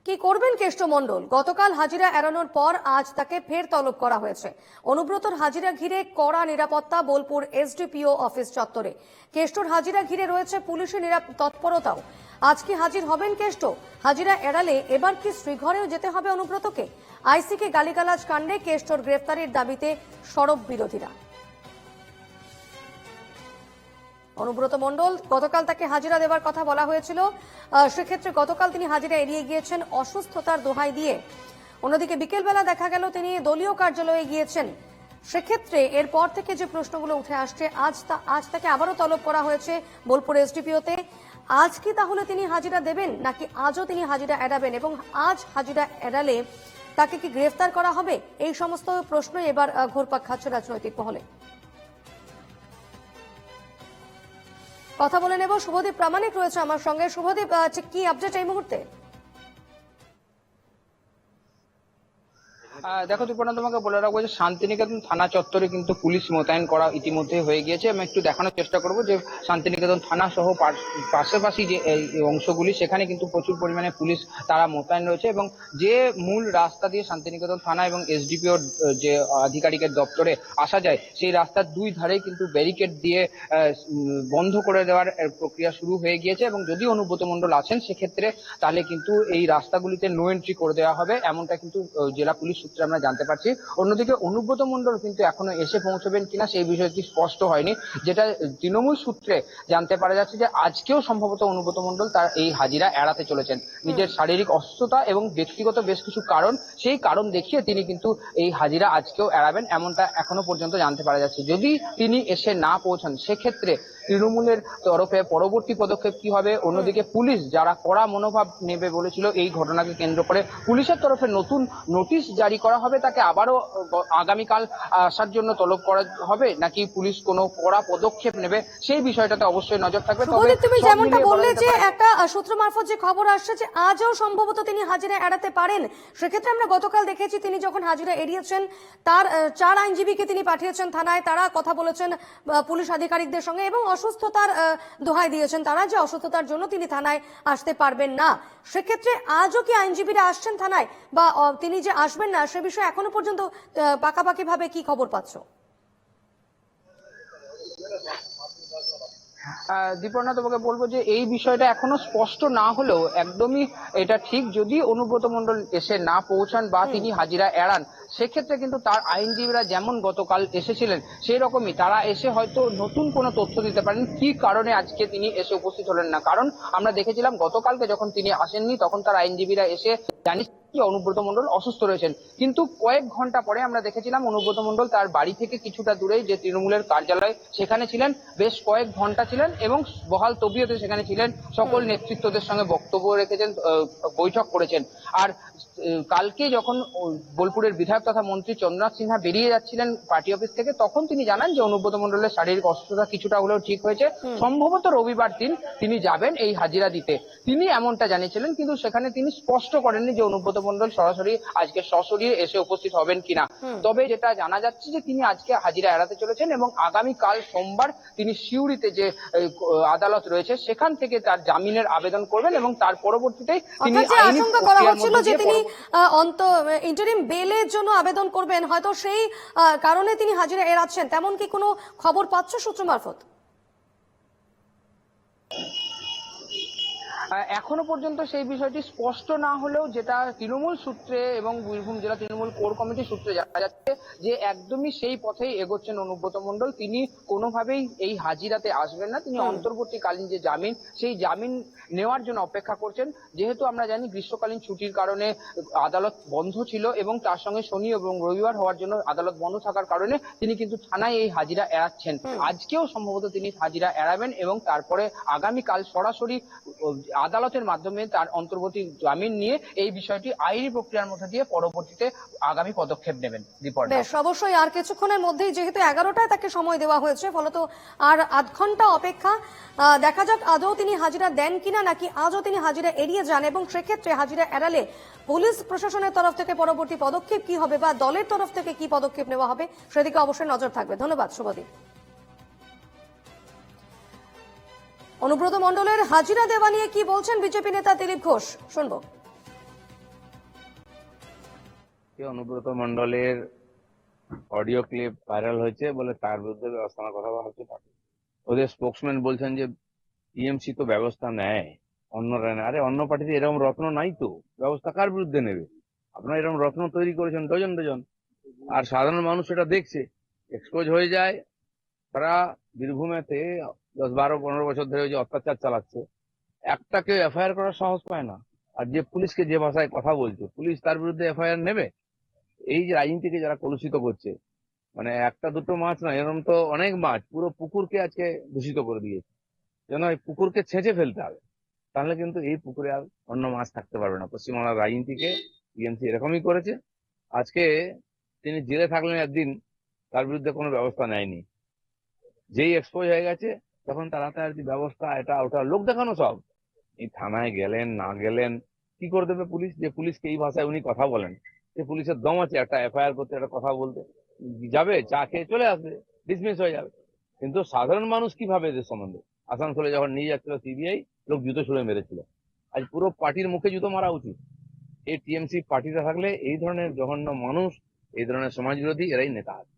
কি করবেন কেষ্ট মণ্ডল? গতকাল হাজিরা এড়ানোর পর আজ তাকে ফের তলব করা হয়েছে। অনুব্রতর হাজিরা ঘিরে কড়া নিরাপত্তা বোলপুর এসডিপিও অফিস চত্বরে। কেষ্টর হাজিরা ঘিরে রয়েছে পুলিশের তৎপরতাও। আজ কি হাজির হবেন কেষ্ট? হাজিরা এড়ালে এবার কি শ্রীঘরেও যেতে হবে অনুব্রতকে? আইসিকে গালিগালাজ কাণ্ডে কেষ্টর গ্রেফতারির দাবিতে সরব বিরোধীরা। অনুব্রত মণ্ডল, গতকাল তাকে হাজিরা দেওয়ার কথা বলা হয়েছিল, সেক্ষেত্রে গতকাল তিনি হাজিরা এড়িয়ে গিয়েছেন অসুস্থতার দোহাই দিয়ে। অন্যদিকে বিকেলবেলা দেখা গেল তিনি দলীয় কার্যালয়ে গিয়েছেন। সেক্ষেত্রে এরপর থেকে যে প্রশ্নগুলো উঠে আসছে, আজ তাকে আবারও তলব করা হয়েছে বোলপুর এসডিপিওতে। আজ কি তাহলে তিনি হাজিরা দেবেন, নাকি আজও তিনি হাজিরা এড়াবেন, এবং আজ হাজিরা এড়ালে তাকে কি গ্রেফতার করা হবে? এই সমস্ত প্রশ্নই এবার ঘুরপাক খাচ্ছে রাজনৈতিক মহলে। কথা বলে নেব, শুভদীপ প্রামাণিক রয়েছে আমার সঙ্গে। শুভদীপ, কি আপডেট এই মুহূর্তে? দেখো দীপনা, তোমাকে বলে রাখবো যে শান্তিনিকেতন থানা চত্বরে কিন্তু পুলিশ মোতায়েন করা ইতিমধ্যে হয়ে গিয়েছে। আমি একটু দেখানোর চেষ্টা করব যে শান্তিনিকেতন থানা সহ পাশাপাশি যে অংশগুলি, সেখানে কিন্তু প্রচুর পরিমাণে পুলিশ তারা মোতায়েন রয়েছে, এবং যে মূল রাস্তা দিয়ে শান্তিনিকেতন থানা এবং এসডিপিওর যে আধিকারিকের দপ্তরে আসা যায়, সেই রাস্তার দুই ধারেই কিন্তু ব্যারিকেড দিয়ে বন্ধ করে দেওয়ার প্রক্রিয়া শুরু হয়ে গিয়েছে। এবং যদি অনুব্রত মণ্ডল আছেন সেক্ষেত্রে তাহলে কিন্তু এই রাস্তাগুলিতে নো এন্ট্রি করে দেওয়া হবে, এমনটা কিন্তু জেলা পুলিশ সূত্রে আমরা জানতে পারছি। অন্যদিকে অনুব্রত মণ্ডল কিন্তু এখনো এসে পৌঁছবেন কিনা সেই বিষয়টি স্পষ্ট হয়নি। যেটা তৃণমূল সূত্রে জানতে পারা যাচ্ছে যে আজকেও সম্ভবত অনুব্রত মণ্ডল তার এই হাজিরা এড়াতে চলেছেন। নিজের শারীরিক অসুস্থতা এবং ব্যক্তিগত বেশ কিছু কারণ, সেই কারণ দেখিয়ে তিনি কিন্তু এই হাজিরা আজকেও এড়াবেন, এমনটা এখনো পর্যন্ত জানতে পারা যাচ্ছে। যদি তিনি এসে না পৌঁছান সেক্ষেত্রে তৃণমূলের তরফে পরবর্তী পদক্ষেপ কি হবে? অন্যদিকে পুলিশ যারা কড়া মনোভাব নেবে বলেছিল এই ঘটনাকে কেন্দ্র করে, পুলিশের তরফে নতুন নোটিশ জারি করা হবে, তাকে আবারও আগামীকাল আসার জন্য তলব করা হবে, নাকি পুলিশ কোনো কড়া পদক্ষেপ নেবে সেই বিষয়টাতে অবশ্যই নজর থাকবে। তবে তুমি যেমনটা বললে যে একটা সূত্র মারফত যে খবর আসছে যে আজও সম্ভবত তিনি হাজিরা এড়াতে পারেন, সেক্ষেত্রে আমরা গতকাল দেখেছি তিনি যখন হাজিরা এড়িয়েছেন তার 4 আইনজীবীকে তিনি পাঠিয়েছেন থানায়। তারা কথা বলেছেন পুলিশ আধিকারিকদের সঙ্গে এবং অসুস্থতার দোহাই দিয়েছেন তারা যে অসুস্থতার জন্য তিনি থানায় আসতে পারবেন না। সেক্ষেত্রে আজও কি আইনজীবীরা আসছেন থানায়, বা তিনি যে আসবেন না সে বিষয়ে এখনো পর্যন্ত পাকাপাকি ভাবে কি খবর পাচ্ছ? দীপর্ণা, তোমাকে বলবো যে এই বিষয়টা এখনো স্পষ্ট না হলেও একদমই এটা ঠিক, যদি অনুব্রত মণ্ডল এসে না পৌঁছান বা তিনি হাজিরা এড়ান, সেক্ষেত্রে কিন্তু তার আইনজীবীরা যেমন গতকাল এসেছিলেন সেই রকমই তারা এসে হয়তো নতুন কোনো তথ্য দিতে পারেন কি কারণে আজকে তিনি এসে উপস্থিত হলেন না। কারণ আমরা দেখেছিলাম গতকালকে যখন তিনি আসেননি তখন তার আইনজীবীরা এসে জানিয়েছেন অনুব্রত মণ্ডল অসুস্থ রয়েছেন, কিন্তু কয়েক ঘন্টা পরে আমরা দেখেছিলাম অনুব্রত মণ্ডল তার বাড়ি থেকে কিছুটা দূরেই যে তৃণমূলের কার্যালয় সেখানে ছিলেন, বেশ কয়েক ঘন্টা ছিলেন এবং বহাল তবিয়তে সেখানে ছিলেন, সকল নেতৃত্বদের সঙ্গে বক্তব্য রেখেছেন, বৈঠক করেছেন। আর কালকে যখন বোলপুরের বিধায়ক তথা মন্ত্রী চন্দ্রনাথ সিনহা বেরিয়ে যাচ্ছিলেন পার্টি অফিস থেকে, তখন তিনি জানান যে অনুব্রত মণ্ডলের শারীরিক অসুস্থতা কিছুটা হলেও ঠিক হয়েছে, সম্ভবত রবিবার দিন তিনি যাবেন এই হাজিরা দিতে, তিনি এমনটা জানিয়েছিলেন। কিন্তু সেখানে তিনি স্পষ্ট করেননি যে অনুব্রত মণ্ডল সরাসরি আজকে সশরীরে এসে উপস্থিত হবেন কিনা। তবে যেটা জানা যাচ্ছে যে তিনি আজকে হাজিরা এড়াতে চলেছেন এবং আগামীকাল সোমবার তিনি সিউড়িতে যে আদালত রয়েছে সেখান থেকে তার জামিনের আবেদন করবেন এবং তার পরবর্তীতে তিনি আইনি প্রক্রিয়ার মধ্যে দিয়ে ইন্টারিম বেলের জন্য আবেদন করবেন, হয়তো সেই কারণে তিনি হাজিরা এড়াচ্ছেন, তেমন কি কোনো খবর পাচ্ছ সূত্র মারফত? এখনো পর্যন্ত সেই বিষয়টি স্পষ্ট না হলেও যেটা তৃণমূল সূত্রে এবং বীরভূম জেলা তৃণমূল কোর কমিটি সূত্রে জানা যাচ্ছে যে একদমই সেই পথেই এগোচ্ছেন অনুব্রত মণ্ডল। তিনি কোনোভাবেই এই হাজিরাতে আসবেন না, তিনি অন্তর্বর্তীকালীন যে জামিন সেই জামিন নেওয়ার জন্য অপেক্ষা করছেন। যেহেতু আমরা জানি গ্রীষ্মকালীন ছুটির কারণে আদালত বন্ধ ছিল এবং তার সঙ্গে শনি এবং রবিবার হওয়ার জন্য আদালত বন্ধ থাকার কারণে তিনি কিন্তু থানায় এই হাজিরা এড়াচ্ছেন। আজকেও সম্ভবত তিনি হাজিরা এড়াবেন এবং তারপরে আগামীকাল সরাসরি আদালতের মাধ্যমে তার অন্তর্বর্তী জামিন নিয়ে এই বিষয়টি আইনি প্রক্রিয়ার মধ্যে দিয়ে পরবর্তীতে আগামী পদক্ষেপ নেবেন। বেশ, অবশ্যই আর কিছুক্ষণের মধ্যেই, যেহেতু 11টায় তাকে সময় দেওয়া হয়েছে, ফলত আর আধ ঘন্টা অপেক্ষা। দেখা যাক আদৌ তিনি হাজিরা দেন কিনা, নাকি আজও তিনি হাজিরা এড়িয়ে যান, এবং সেক্ষেত্রে হাজিরা এড়ালে পুলিশ প্রশাসনের তরফ থেকে পরবর্তী পদক্ষেপ কি হবে বা দলের তরফ থেকে কি পদক্ষেপ নেওয়া হবে সেদিকে অবশ্যই নজর থাকবে। ধন্যবাদ শুভদীপ। অনুব্রত মণ্ডলের হাজিরা দেওয়া নিয়ে কি বলছেন বিজেপি নেতা দিলীপ ঘোষ, শুনবো। অনুব্রত মণ্ডলের অডিও ক্লিপ ভাইরাল হয়েছে বলে তার বিরুদ্ধে ব্যবস্থা নেওয়ার কথা বলা হচ্ছে। ওদের স্পোক্সম্যান বলছেন যে টিএমসি তো ব্যবস্থা নেয়, অন্যরা নেয়। আরে অন্য পার্টিতে এরকম রত্ন নাই তো, ব্যবস্থা কার বিরুদ্ধে নেবে? আপনারা এরকম রত্ন তৈরি করেছেন ডজন ডজন, আর সাধারণ মানুষ এটা দেখছে, এক্সপোজ হয়ে যায়। তারা বীরভূমেতে 10, 12, 15 বছর ধরে যে অত্যাচার চালাচ্ছে, একটাকে এফআইআর করার সাহস পায় না। আর যে পুলিশকে যে ভাষায় কথা বলছে, পুলিশ তার বিরুদ্ধে এফআইআর নেবে? এই যে রাজনীতিকে যারা কলুষিত করছে, মানে একটা দুটো মাছ না, এরকম তো অনেক মাছ, পুরো পুকুরকে আজকে দূষিত করে দিয়েছে। যেন এই পুকুরকে ছেঁচে ফেলতে হবে, তাহলে কিন্তু এই পুকুরে আর অন্য মাছ থাকতে পারবে না। পশ্চিমবাংলার রাজনীতিকে টিএমসি এরকমই করেছে। আজকে তিনি জেলে থাকলেন একদিন, তার বিরুদ্ধে কোনো ব্যবস্থা নেয়নি। যেই এক্সপোজ হয়ে গেছে তখন তার হাতে ব্যবস্থা, এটা ওটা লোক দেখানো সব। এই থানায় গেলেন না গেলেন, কি করে দেবে পুলিশ? যে পুলিশকে এই ভাষায় উনি কথা বলেন, যে পুলিশের দম আছে একটা এফআইআর করতে, একটা কথা বলতে? যাবে, চা খেয়ে চলে আসবে, ডিসমিস হয়ে যাবে। কিন্তু সাধারণ মানুষ কি ভাবে এদের সম্বন্ধে? আসানসোলে যখন নিয়ে যাচ্ছিল সিবিআই, লোক জুতো ছুঁড়ে মেরেছিল। আজ পুরো পার্টির মুখে জুতো মারা উচিত। এই টিএমসি পার্টিটা থাকলে এই ধরনের জঘন্য মানুষ, এই ধরনের সমাজ বিরোধী এরাই নেতা আছে।